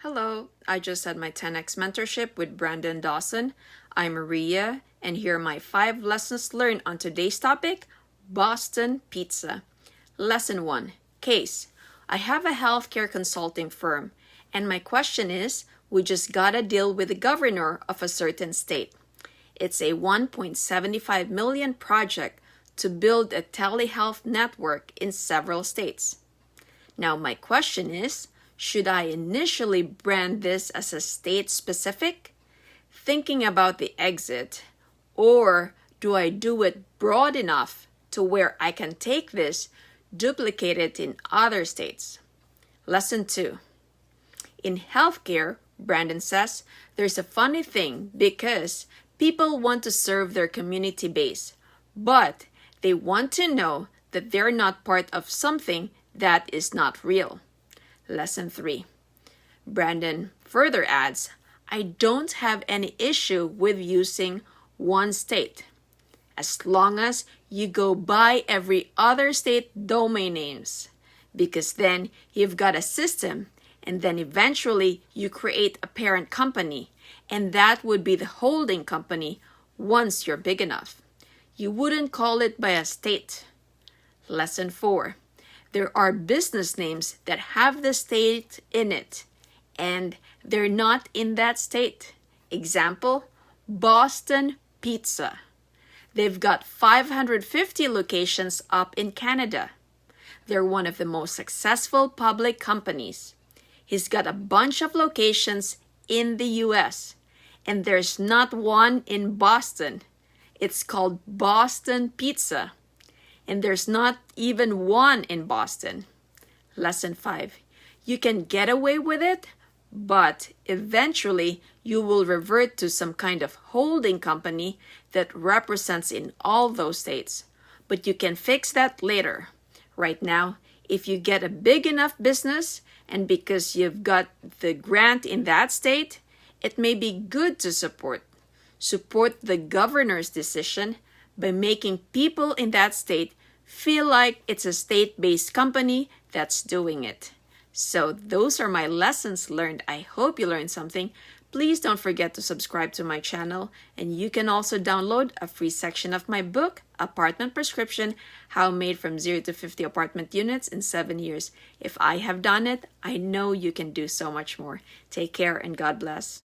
Hello, I just had my 10X mentorship with Brandon Dawson. I'm Maria, and here are my 5 lessons learned on today's topic, Boston Pizza. Lesson 1. Case. I have a healthcare consulting firm, and my question is, we just got a deal with the governor of a certain state. It's a $1.75 million project to build a telehealth network in several states. Now my question is, should I initially brand this as a state-specific, thinking about the exit, or do I do it broad enough to where I can take this, duplicate it in other states? Lesson 2. In healthcare, Brandon says, there's a funny thing because people want to serve their community base, but they want to know that they're not part of something that is not real. Lesson 3. Brandon further adds, I don't have any issue with using one state, as long as you go by every other state domain names, because then you've got a system, and then eventually you create a parent company, and that would be the holding company once you're big enough. You wouldn't call it by a state. Lesson 4. There are business names that have the state in it, and they're not in that state. Example, Boston Pizza. They've got 550 locations up in Canada. They're one of the most successful public companies. He's got a bunch of locations in the US, and there's not one in Boston. It's called Boston Pizza. And there's not even one in Boston. Lesson 5. You can get away with it, but eventually you will revert to some kind of holding company that represents in all those states. But you can fix that later. Right now, if you get a big enough business, and because you've got the grant in that state, it may be good to support the governor's decision by making people in that state feel like it's a state-based company that's doing it. So those are my lessons learned. I hope you learned something. Please don't forget to subscribe to my channel, and you can also download a free section of my book, Apartment Prescription, How I Made from 0 to 50 Apartment Units in 7 years. If I have done it, I know you can do so much more. Take care and God bless.